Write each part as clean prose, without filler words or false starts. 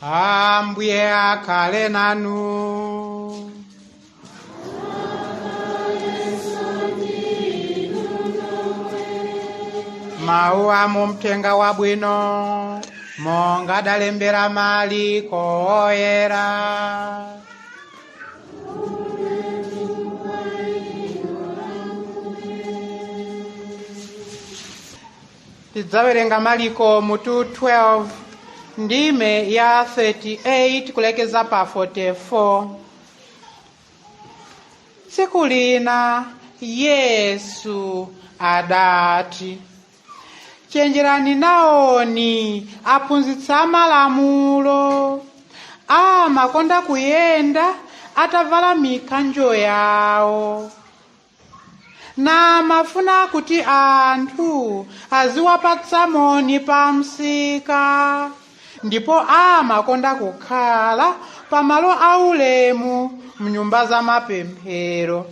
Ambuye akhale nanu. Mawu a mumthenga wabwino monga adalembera Mariko oyera. Tidzawerenga Mariko mutu 12 ndime ya 38 kulekeza pa 44. Tsiku lina Yesu adati, chenjerani naoni aphunzitsi amalamulo, amakonda kuyenda atavala mikanjo yawo, na mafuna kuti anthu aziwapatsa moni pa msika, ndipo amakonda kukhala pamalo aulemu mnyumba za mapemphero.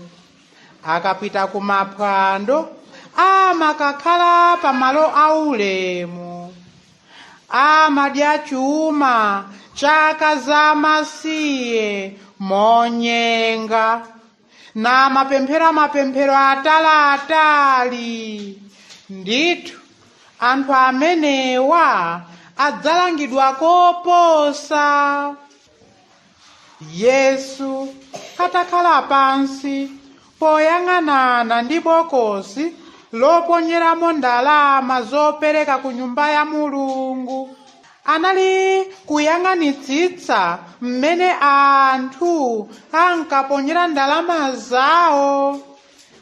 Akapita kumaphwando amakakhala pamalo aulemu, amadya chuma chaka masiye monyenga, na mapemphero atali. Ndithu anthu amenewa adzalangidwa koposa. Yesu atakhala pansi poyang'anana ndi bokosi loponyeramo ndalama zopereka ku nyumba ya Mulungu, anali kuyang'anitsitsa mmene anthu ankaponyera ndalama zawo.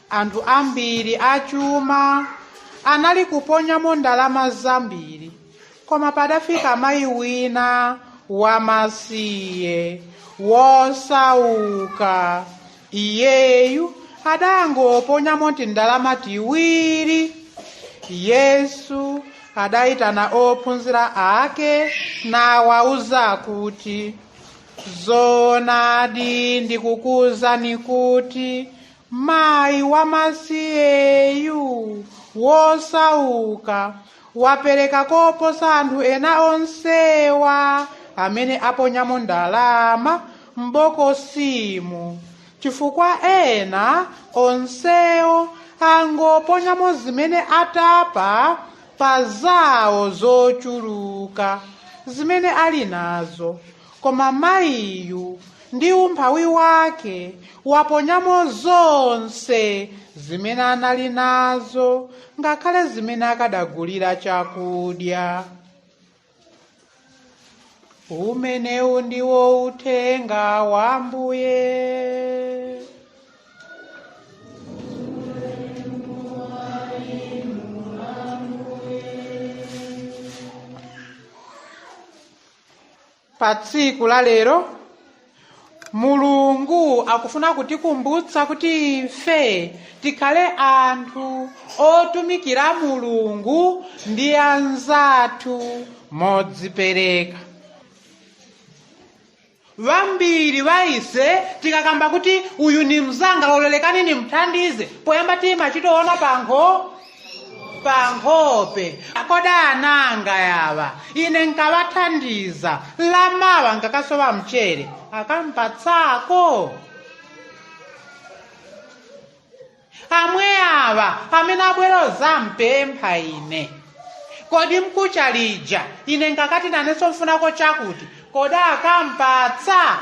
Anthu ambiri achuma anali kuponyamo ndalama zambiri, koma padafika mayi wina wamasiye wosauka. Iyeyu adangoponyamo tindalama tiwiri. Yesu adayitana ophunzira ake nawawuza kuti, zoonadi ndikukuwuzani kuti mayi wamasiyeyu wosauka wapereka koposa anthu ena onsewa amene aponyamo ndalama m'bokosimo, chifukwa ena onsewo angoponyamo zimene atapa pa zawo zochuluka zimene ali nazo, koma mayiyu ndi umphawi wake waponyamo zonse zimene anali nazo, ngakhale zimene akadagulira chakudya. Umenewu ndiwo uthenga wa Ambuye. Pa tsiku la lero Mulungu akufuna kutikumbutsa kuti ife tikhale anthu otumikira Mulungu ndi anzathu modzipereka. Vambiri vaise tikakamba kuti uyu ni mzanga lolelekani ni mthandize, poyamba timachitoona pankhope. Koda ananga yava ine nkavathandiza, lamawa nkakasowa mchere akampatsako. Amwe ava amene abwera zampempha ine, kodi mkucha lija ine nkakati naneso mfunako chakuti, koda akampatsa.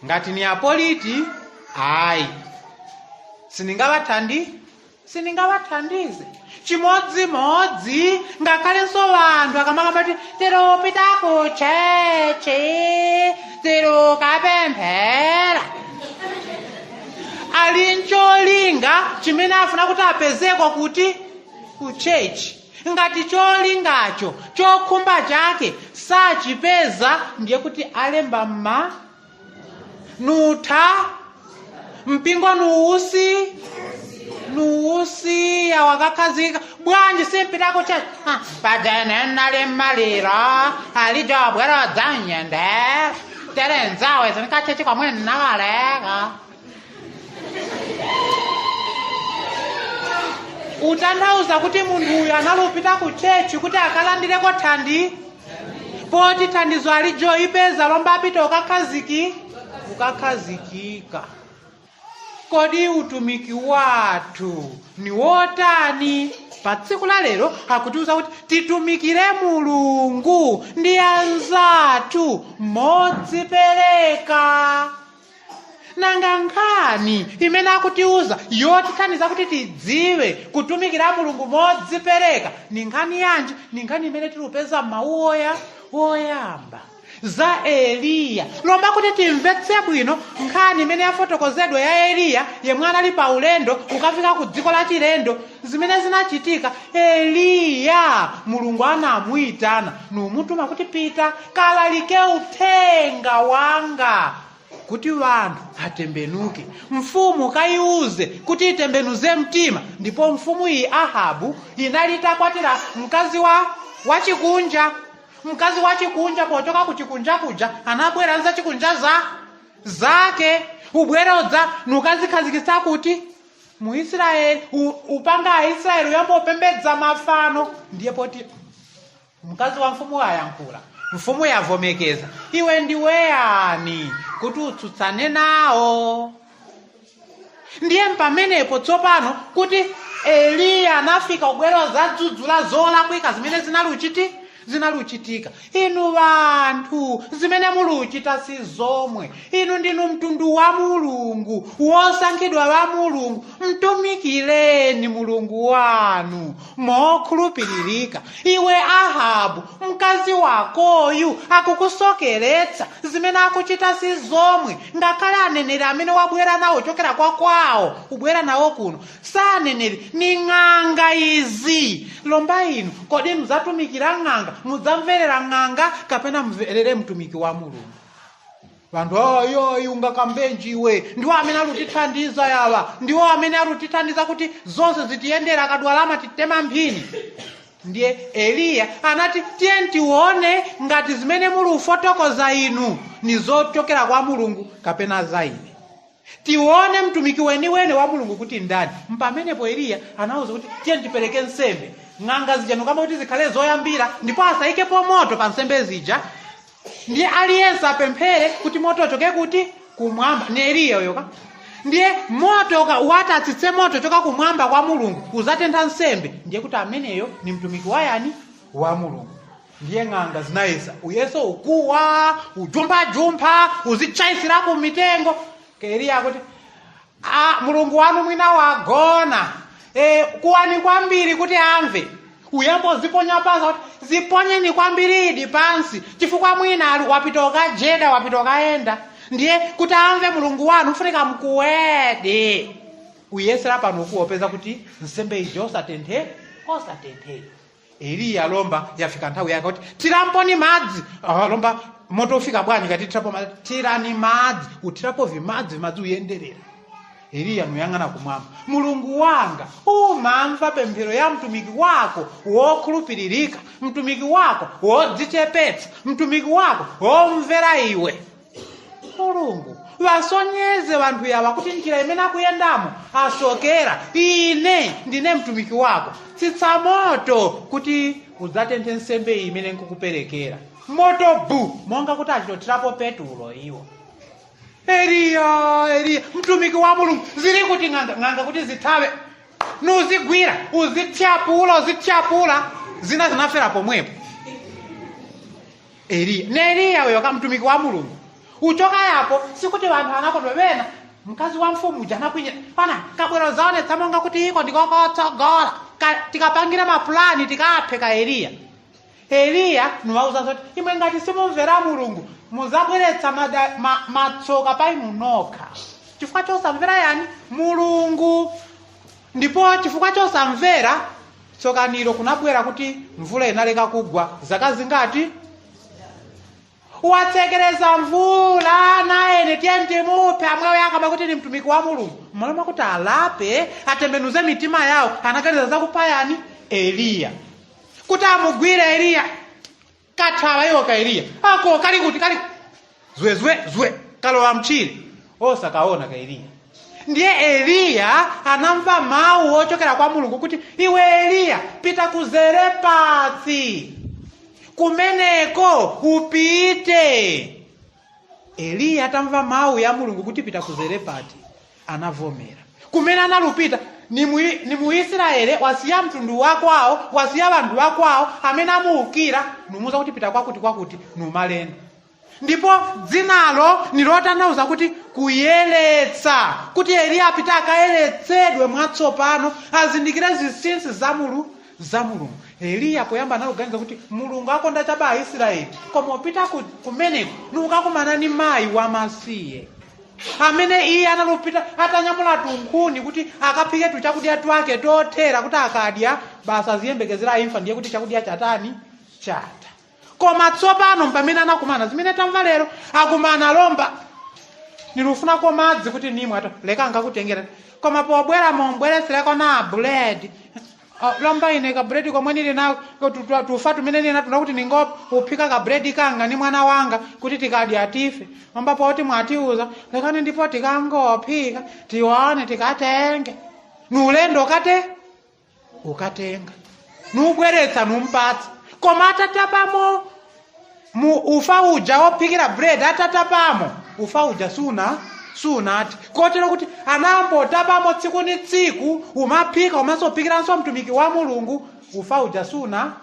Ngati ni apoliti, ayi sindingavathandize. Chimodzimodzi ngakhalenso vanthu akamakamba kuti tiropita ku chechi tirukapemphera, ali ncholinga chimene afuna kuti apezeko kuti ku chechi. Ngati cholingacho chokhumba chake sachipeza, ndiye kuti alemba nutha mpingo nuusiya wakakhazika. Bwanji simpitako chechi padene nali mmalira alijobwera dzanyendera terenzawe zinikachechi kwamwene nakaleka. utanthauza kuti munthu uyu analupita ku chechi kuti akalandireko poti thandizo alijo ipeza lomba apita ukakhazikika. Kodi utumiki wathu ni wotani? Pa tsiku la lero akutiuza kuti titumikire Mulungu ndi anzathu modzipereka. Nanga nkhani imene akutiuza yotithandiza kuti tidziwe kutumikira Mulungu modzipereka ni nkhani yanji? Ni nkhani imene tilupeza m'mawu oyamba za Eliya. Lomba kuti timvetse bwino nkhani imene yafotokozedwa ya Eliya yemwe anali pa ulendo ukafika ku dziko la chilendo. Zimene zinachitika, Eliya Mulungu anamuyitana numutuma kuti pita kalalike uthenga wanga kuti wanthu atembenuke. Mfumu kayiuze kuti itembenuze mtima. Ndipo mfumu iyi Ahabu inalitakwatira mkazi wachikunja. Mkazi wachikunja pochoka kuchikunja kuja anabwera nza chikunja zake ubwerodza nukazikhazikitsa kuti mu Israeli upanga Aisraeli uyambopembedza mafano. Ndiye poti mkazi wa mfumu ayankhula. Mfumu yavomekeza, iwe ndiwe yani kuti utsutsane nawo? Ndiye pamenepo tsopano kuti Eliya anafika ubweroza dzudzula zolakwika zimene zinaluchitika. Inu vanthu zimene muluchita si zomwe. Inu ndinu mtundu wa Mulungu, wosankhidwa wa Mulungu. Mtumikireni Mulungu wanu mokhulupiririka. Iwe Ahabu mkazi wakoyu akukusokeretsa zimene akuchita si zomwe. Ngakhale aneneri amene wabwera nawo chokera kwawo ubwera nawo kuno saneneri ni ng'anga izi. Lomba inu kodi mzatumikira ng'anga, mudzamverera ng'anga kapena mverere mtumiki wa Mulungu? Vantu ayo ungakambenji iwe ndiwo amene alutithandiza yawa, ndiwo amene alutithandiza kuti zonse zitiyendera akadwalama titema mphini. Ndiye Eliya anati tiye tione ngati zimene mulufotokoza inu ni zochokera kwa Mulungu kapena za ine. Tione mtumiki weniweni wa Mulungu kuti ndani. Mpamenepo Eliya anauza kuti tiye tipereke nsembe. Ng'anga zija nukamba kuti zikhale zoyambira ndipo asayikepo moto pa nsembe zija. Ndiye aliyense apemphere kuti moto uchoke kuti kumwamba. Ni Eliya yoka. Ndiye moto watatsitse moto choka kumwamba kwa Mulungu uzatentha nsembe. Ndiye kuti ameneyo ni mtumiki wa yani? Wa Mulungu. Ndiye ng'anga zinayesa uyeso ukuwa ujumpha uzichaisira ku mitengo. Eliya akuti Mulungu wanu mwina wagona. Kuwani kwambiri kuti amve. Uyambo ziponya pansi, ziponyeni kwambiri idi pansi. Chifukwa mwina wapitoka jeda wapitoka enda. Ndiye kuti amve Mulungu wanu funika mkuwede. Uyesera pano kuopeza kuti nsembe ijo osatenthe. Eliya lomba yafika nthawi yake kuti tiramponi madzi. Lomba moto ufika bwanji ngati tirapo madzi. Tirani madzi, utirapo vimadzi uyenderera. Eliya nuyang'ana kumwamba. Mulungu wanga umamva pemphero ya mtumiki wako wokhulupiririka, mtumiki wako wodzichepetsa, mtumiki wako womvera iwe. Mulungu vasonyeze vanthu yawa kuti njira imene akuyendamo asokera. Ine ndine mtumiki wako, tsitsa moto kuti udzatenthe nsembe imene nkukuperekera. Moto bu monga kuti achitotirapo petulo iwo. Eliya mtumiki wa Mulungu zili kuti ng'anga kuti zithawe nuzigwira uzitchapula zina zinafera pomwepo. Eliya yoka mtumiki wa Mulungu uchoka yapo sikuti vanthu anakondwebena mkazi wa mfumu janakwinya pana kabwero zaonetsa monga kuti iko ndikokotsogola tikapangira mapulani tikaphe Eliya nuwauza zoti imwe ngati simumvera Mulungu muzabweretsa matsoka pa inu nokha. Chifukwa chosamvera yani? Mulungu. Ndipo chifukwa chosamvera tsokaniro kunabwera kuti mvula inaleka kugwa zaka zingati? Watsekereza mvula naye tiye muphe amwewo yakamba kuti ni mtumiki wa Mulungu. Maloma kuti alape atembenuze mitima yawo anaganiza zakupha yani? Eliya. Kuti amugwire Eliya kathawa yoka Eliya ako kali kuti kali zwe kalowa mchire osakaona ka Eliya. Ndiye Eliya anamva mawu ochokera kwa Mulungu kuti iwe Eliya pita kuzerepatsi kumeneko upite. Eliya atamva mawu ya Mulungu kuti pita ku Zarepati, anavomera. Kumene analupita ni Muisraeli, wasiya mtundu wakwawo, wasiya vandu wakwawo, amene amuukira, numuza kuti pita kwakuti numalenda. Ndipo dzinalo nilotanthauza kuti kuyeretsa, kuti Eliya apita akayeretsedwe mwatsopano, azindikire zinsinsi za Mulungu. Eliya poyamba analuganiza kuti Mulungu akonda chaba Aisraeli, koma upita kumeneko nukakumana ni mayi wamasiye, amene iye analupita atanyamula tunkhuni kuti akaphike tuchakudya twake tothera kuti akadya basa aziyembekezera imfa, ndiye kuti chakudya chatani chata. Koma tsopano pamene anakumana zimene tamva lero, akumana lomba nilufunako madzi kuti nimwe ato leka ngakutengera, koma pobwera mombweresereko na bread. Lomba ine ka bread komwe nili nawo tufa tumene nina tunakuti ningo uphika ka bread kanga ni mwana wanga kuti tikadya atife. Lomba poti mwatiuza lekani ndipo tikangophika tiwane tikatenge. Nulendo ukatenga. Nubweretsa numpatsa. Koma atatapamo ufa uja wophikira bread, atatapamo ufa uja sunati. Kotero kuti anambotapamo tsiku ni tsiku, umaphika umasopikiranso mtumiki wa Mulungu, ufa uja sunati.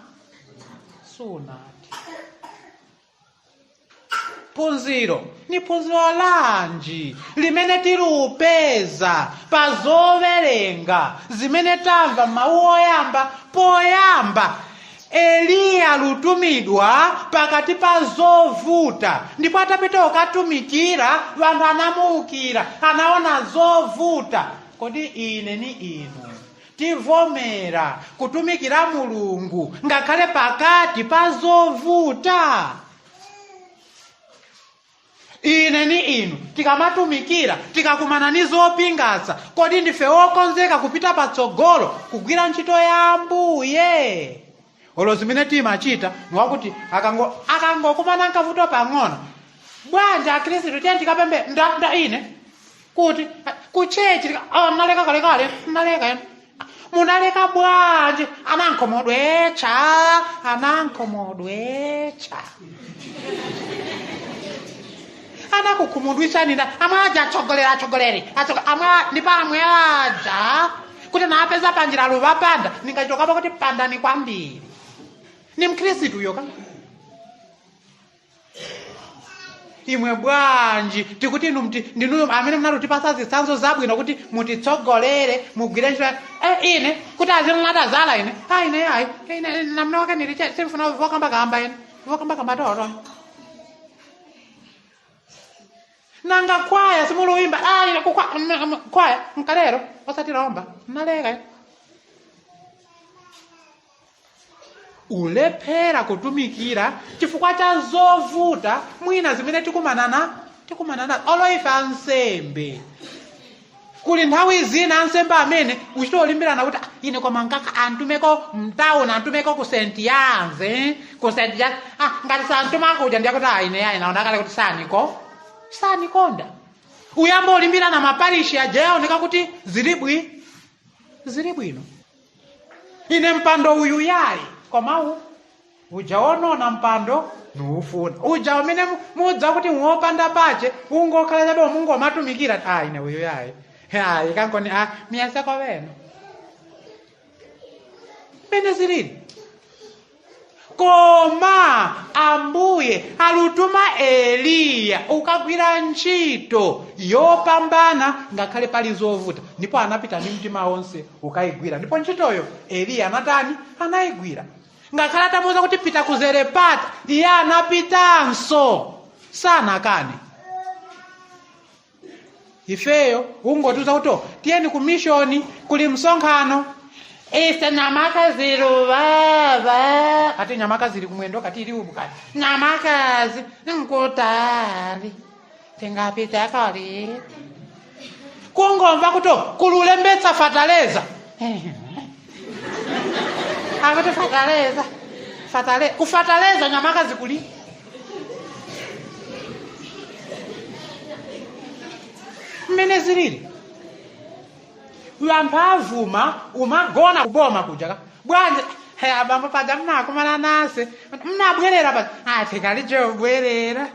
Phunziro ni phunziro lanji limene tilupeza pa zowerenga zimene tamva mawu oyamba. Poyamba Eliya alutumidwa pakati pa zovuta, ndipo atapita ukatumikira vanhu anamuukira, anaona zovuta. Kodi ine ni inu tivomera kutumikira Mulungu ngakhale pakati pa zovuta? Ine ni inu tikamatumikira tikakumana ni zopingasa, kodi ndife wokonzeka kupita patsogolo kugwira ntchito ya Ambuye? Olo zimene timachita niwakuti akangokumana nkavuto pang'ono, bwanji akhristu tiye tikapembe nda ine kuti kuchechi naleka kalekale naleka munaleka bwanji anankomodwecha anakukhumudwisa nina amaja atsogoleri amwa nipa amwe aja kuti naapeza panjira luvapanda ningachokapo kuti pandani kwambiri. Ni mkhristu yoka. Imwe bwanji tikuti ndinu amene mnalutipasa zitsanzo zabwino kuti mutitsogolere mugwire ntchito ine kuti azinatazala ine ine namna wake niliche simfuna vokamba toto. Nanga kwaya simuluimba ine kwaya mkalero osatilomba naleka. Ulephera kutumikira chifukwa cha zovuta mwina zimene tikumana oloife ansembe. Kuli nthawi zina ansembe amene uchitolimbirana kuti ine koma nkaka antumeko mtauni, antumeko ku St. Jan's ngati santuma kuja ndiye kuti ine naona kale kuti sanikonda. Uyamba olimbirana maparishi ajaoneka kuti zili bwino. Ine mpando uyu yayi koma ujaonona mpando nuufuna. Uja umene mudza kuti muopanda pache ungokhala chabe mungomatumikira ine uyu yayi kankoni miyaseko wenu mene zilini. Koma Ambuye alutuma Eliya ukagwira ntchito yopambana ngakhale pali zovuta, ndipo anapita ni mtima wonse ukayigwira. Ndipo ntchitoyo Eliya anayigwira. Ngakhale atamuwuza kuti pita ku Zarepati, iye anapitanso sanakane. Ifeyo ungotuza kuti tiyeni ku mishoni kuli msonkhano. Ise nyamakazi baba. Ati nyamakazi kumwendo kati ili ubukati. Nyamakazi nkutali. Tingapita kali. Kungomva kuto kululembetsa fataleza. Akati fataleza. Kufataleza nyamakazi kuli. Mene zilili. Uyampavuma umagona kuboma kujaka. Bwanje abambo paja mnakumana nase mnabwerera paja tikalichobwerera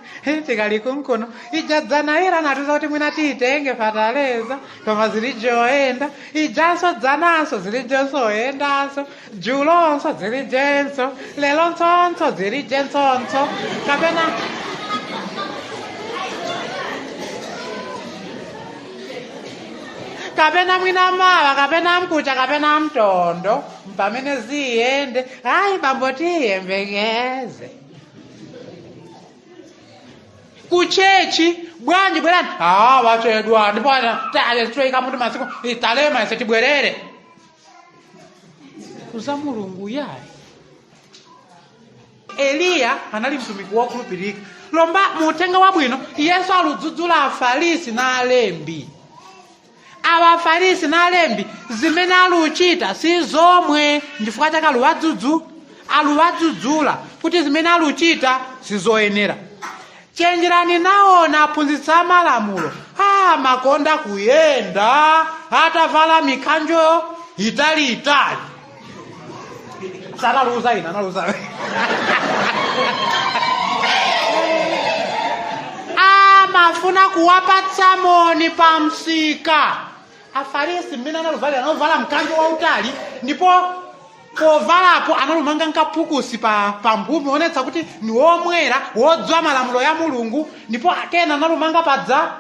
tikalikunkuno ijadzanaira natuza kuti mwina tiitenge fataleza koma zilijoenda ijaso dzanaso zilijosoendaso julonso zilijenso lelontsonso zilijensonso kapena mwina mawa kapena mkucha kapena mtondo mpamene ziyende hayi bambo tiyembekeze kuchechi bwanji bwerani wachedwa ndipo toika muti masiku italema ise tibwerere kuza mulungu yayi. Eliya anali mtumiki wokhulupirika lomba mutenga wabwino Yesu aludzudzula Afarisi na alembi. Abafarisi na alembi zimene aluchita si zomwe ndifukwa chake aluwadzudzula kuti zimene aluchita si zoyenera. Chenjerani naona aphunzitsa malamulo makonda kuyenda atavala mikanjo italiitali sanaluza ina naluza mafuna kuwapatsa moni pa msika. Afarisi mmene anovala mkanjo wautali ndipo povalapo analumanga nkapukusi pa mphumi onetsa kuti ni womwera wodzwa malamulo ya Mulungu ndipo akena analumanga padza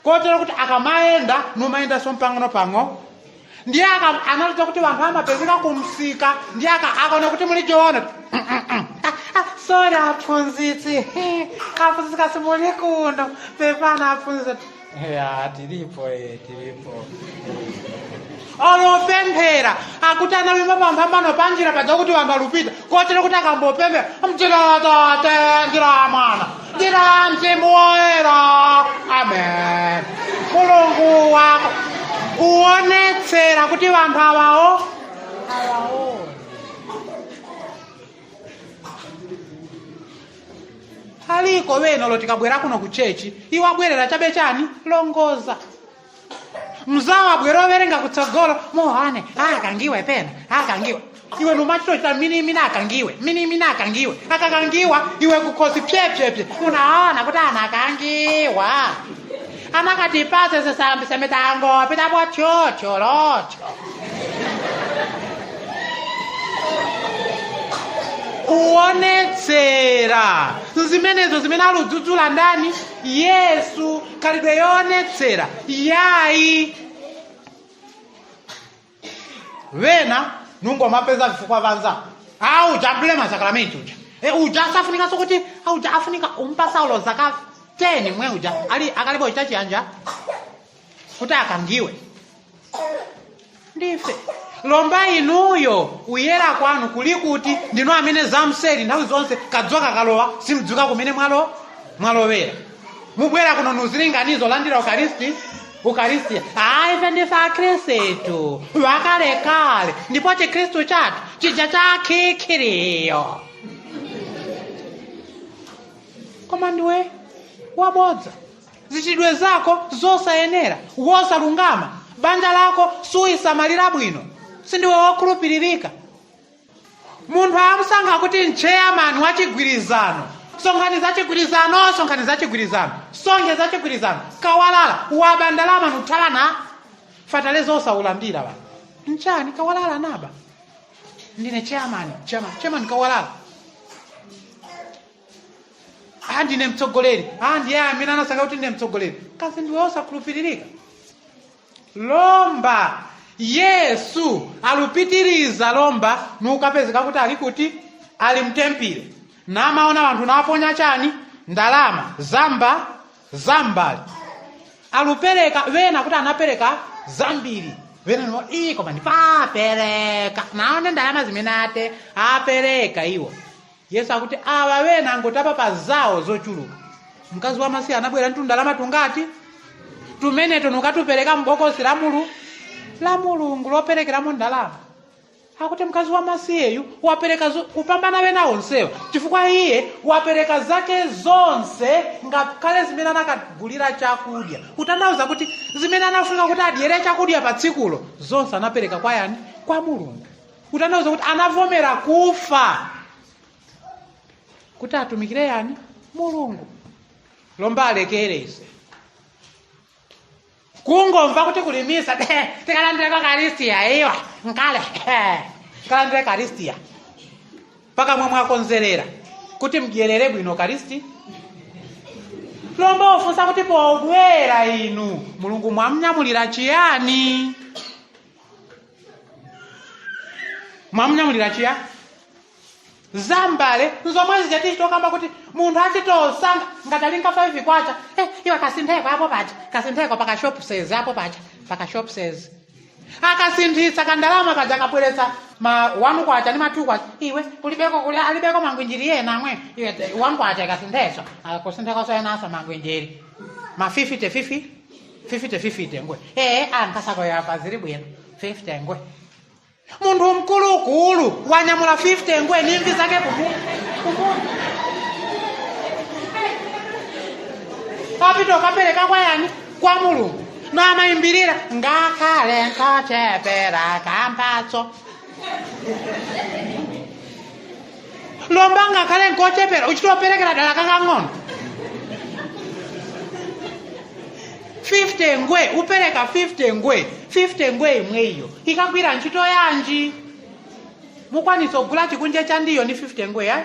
kotero kuti akamayenda numayenda sompang'ono ndiye analuza kuti vanthu amapezeka kumsika ndiye akaona kuti mulijoona sorry aphunzitsi kasimuli kuno pepana aphunzitsi tilipo olopemphera akuti analima pamphambano panjira padza kuti vanthu alupita kotero kuti akambopemphera mjira Tate njira Mwana njira Mzimu Woyera amen. Mulungu wako kuonetsera kuti vanthu awawo aliko wena lotikabwera kuno kuchechi iwabwerera chabe chani longoza mzawa bwero verenga kutsogolo mohane akangiwe pena akangiwe iwe numachito chita mini akangiwe akakangiwa iwe kukosi pye unaona kuti anakangiwa anakati pase sesambisa mitango pitapo chocholocho kuonetsera zimenezo zimene aludzudzula ndani Yesu khalidwe yoonetsera yayi wena nungomapeza vifukwa vanza ujambule masakramenti uja safunika sokuti uja afunika umpasa ulo zaka 10 mwe uja akalipo chachiyanja kuti akangiwe ndife lomba inuyo uyera kwanu kuli kuti ndino amene zamseri nthawi zonse kadzoka kalowa simdzuka kumene mwalowera mubwera kuno nuzilinganizo landira ukaristiya ife ndife akhristu wakalekale ndipo chikhristu chathu chija chakhikhiriyo koma ndiwe wabodza zichidwe zako zosayenera wosalungama banja lako suyisamalira bwino sindiwe wokhulupiririka. Munthu amusankha kuti nchairman wa chigwirizano sonkhani za chigwirizano kawalala wabandalama nuthalana fataleza osaulandira ba nchani kawalala naba ndine chairman kawalala ndine mtsogoleri ndiye amene anasanga kuti ndine mtsogoleri kasi ndiwe osakhulupiririka. Lomba Yesu alupitiriza lomba nukapezeka kuti ali kuti ali mtempire namaona vanthu naponya chani ndalama zambali alupereka wena kuti anapereka zambiri wena no koma ndipapereka naone ndalama zimene ate apereka iwo. Yesu akuti awa wena ngotapa pa zawo zochuluka mkazi wa masiya anabwera ntu ndalama tungati tumeneto nukatupereka mbokosi la Mulungu loperekeramo ndalama. Akuti mkazi wa masiyeyu wapereka kupambana wena onsewa chifukwa iye wapereka zake zonse ngakhale zimene anakagulira chakudya kutanthauza kuti zimene anafunika kuti adyere chakudya pa tsikulo zonse anapereka kwa yani kwa Mulungu. Kutanthauza kuti anavomera kufa kuti atumikire yani? Mulungu. Lomba alekerese. Kungomva kuti kulimisa tikalandira Eucharistia iwa nkale tikalandira Eucharistia paka mwe mwakonzerera kuti mdyerere bwino Eucharistia. Lomba ofunsa kuti pobwera inu Mulungu mwamnyamulira chiyani? Mwamnyamulira chiyani? Zambale nzomwe zichitokamba kuti munthu achitosanga ngatalinga 5 kwacha iwa kasintheko apo pacha kasintheko paka shop says apo pacha paka shop says akasinthisa kandalama kaja kapweretsa ma 1 kwacha ni ma 2 kwacha iwe kulibeko kuli alibeko mangwinjiri yena amwe iwe 1 kwacha kasintheso akusintheko so yena asa mangwinjiri ma 50 ngwe ankasako yapa ziri bwino 50 ngwe. Mundu mkulukulu wanyamula 50 ngwe nimvi zake kumu. Kapito kapeleka kwa yani? Kwa Mulungu. Na amaimbirira ngakale nkachepera kampatso. Lomba ngakale nkochepera uchitoperekera dala kakang'ono. 50 ngwe upereka 50 ngwe imwe iyo ikagwira ntchito yanji? Mukwanisa kugula chikunje cha ndiyo ni 50 ngwe ya?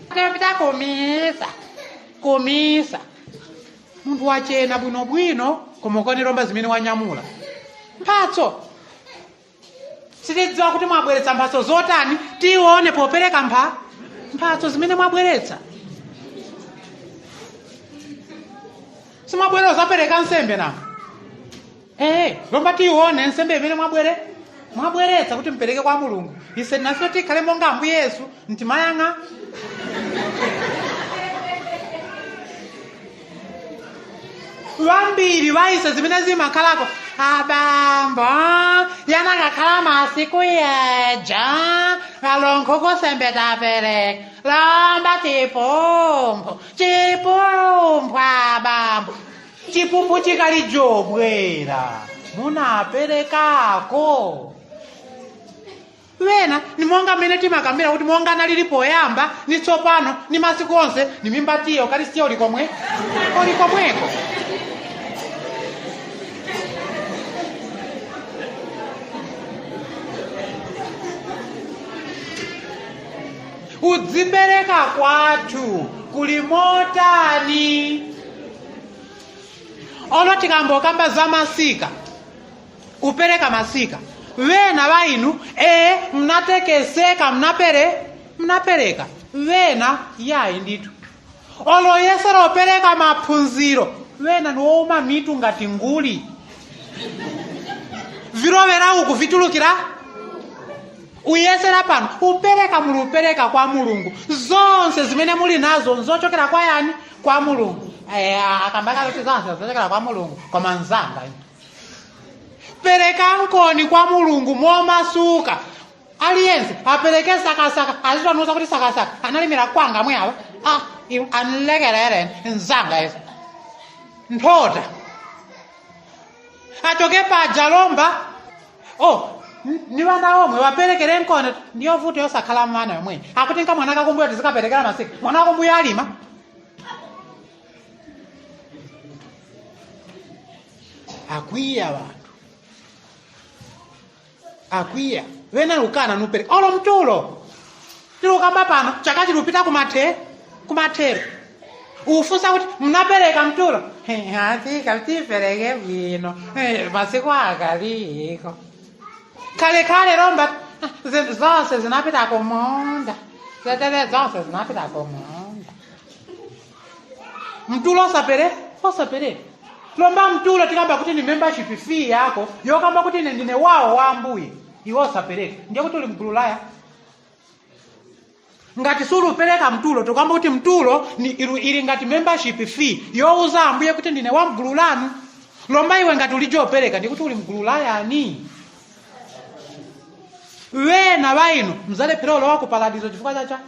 Kapita komisa muntu wachena bwino komokoni romba zimene wanyamula mphatso. Sitidziwa kuti mwabweretsa mphatso zotani tione popereka mphatso zimene mwabweretsa. Simwabwera zapereka nsembe na lomba tione nsembe imene mwabweretsa kuti mpereke kwa Mulungu. Ise nafe tikhale monga Ambuye Yesu ntimayang'a. Vambiri vaise zimene zimakhalako abambo yanakakhala masiku yeja alonkhoko sembe tapereka lomba chipumpu abambo chipumpu chikalijobwera munaperekako. Wena ni monga mene timakambira kuti monga nalili poyamba ni tsopano ni masiku onse ni mimbatiyo Eucharistia ulikomweko. Udzipereka kwathu kulimotani? Ono tikambokamba za masika upereka masika wena vainu mnatekeseka mnapereka wena yayi nditu. Olo yesera upereka maphunziro wena niwouma mitu ngati nguli virovera uku vitulukira uyesera pano upereka kwa Mulungu. Zonse zimene muli nazo nzochokera kwa yani? Kwa Mulungu. Akambaka kuti zonse zochokera kwa Mulungu koma nzanga. Pereka nkoni kwa Mulungu momasuka. Aliyense apereke sakasaka azitonuza kuti sakasaka analimira kwanga mweawa anlekerere nzanga izo nthota achoke paja lomba ni vana omwe vaperekere nkone ndiyo vuto yosakhala mwana yomwe akuti nka mwana kakumbuya tizikaperekera masika mwana wakumbuya alima. Akwiya vantu akwiya wena lukana nupereka olo mtulo tilukamba pano chaka chilupita kumathero ufunsa kuti mnapereka mtulo tipereke bwino masiku akaliko kale lomba zonse zinapita kumunda zonse zinapita kumunda. Mtulo osapere lomba mtulo tikamba kuti ni membership fee yako yokamba kuti ndine wawo wa Ambuye iwo osapereka ndiye kuti uli mgulu laya. Ngati sulu upereka mtulo tokamba kuti mtulo ni ili ngati membership fee youza Ambuye kuti ndine wa mgulu lanu. Lomba iwe ngati ulijopereka ndiye kuti uli mgulu laya ni. Wena vainu mzale pirolo wako paradiso chifukwa chacha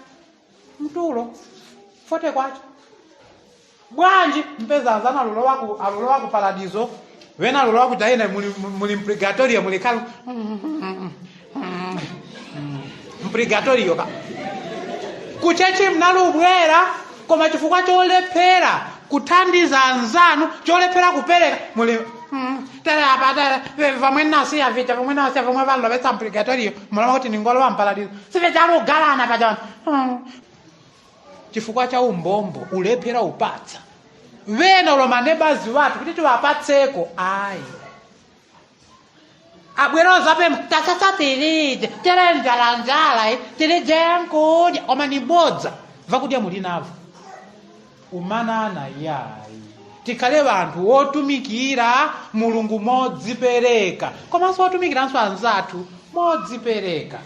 mtulo fote kwacha bwanji mpeza azana alulowa ku paradiso wena alulowa ku jahena muli mpurgatorio muli kalo mpurgatorio ka kuchechi mnalubwera koma chifukwa cholephera kuthandiza anzanu cholephera kupereka muli vamwe nasiya vita vamwe nasiya vamwe vanhu lovetsa mpurgatorio mulama kuti ningolowa mparadiso sivechalugalana pachana chifukwa cha umbombo ulephera upatsa vena ulomanebazi watu kuti tiwapatseko ayi abwera zape tasasapirije tere njalanjala tiri jenkudya koma ni bodza vakudya muli navo umanana yayi tikhale vanthu wotumikira mulungu modzipereka komanso wotumikiranso anzathu modzipereka.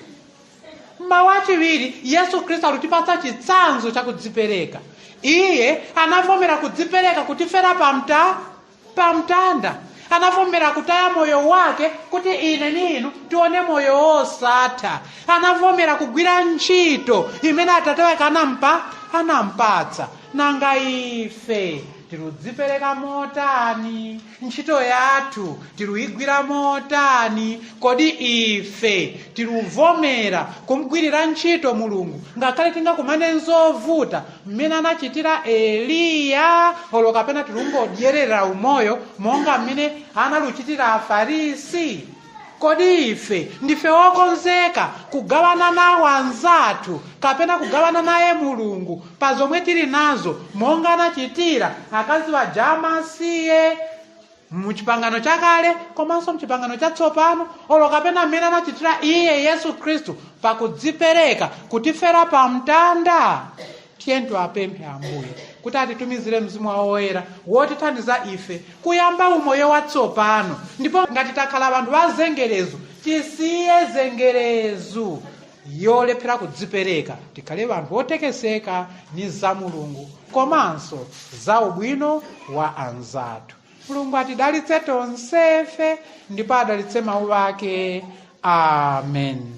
Mmawa wachiwiri Yesu Kristo alutipatsa chitsanzo cha kudzipereka. Iye anavomera kudzipereka kutifera pamtanda. Anavomera kutaya moyo wake kuti ine ninu tione moyo wosatha. Anavomera kugwira ntchito imene Atate wake anampatsa. Nanga ife tirudzipereka motani? Ntchito yathu tiruigwira motani? Kodi ife tiruvomera kumgwirira ntchito Mulungu ngakhale tingakumane nzovuta mmene anachitira Eliya, olo kapena tirungodyerera umoyo monga mmene analuchitira Afarisi? Kodi ife ndife wokonzeka kugawana nawo anzathu kapena kugawana naye Mulungu pa zomwe tili nazo monga anachitira akazi wa Jamasiye muchipangano chakale komanso muchipangano chatsopano, olo kapena mmene anachitira iye Yesu Kristu pakudzipereka kutifera pamtanda? Tiyeni tiwapemphe Ambuye kuti atitumizire Mzimu Woyera wotithandiza ife kuyamba umoyo watsopano, ndipo ngati takhala vanthu vazengerezo tisiye zengerezo yolephera kudzipereka, tikhale vanthu wotekeseka ni za Mulungu komanso za ubwino wa anzathu. Mulungu atidalitse tonsefe ndipo adalitse mawu ake. Amen.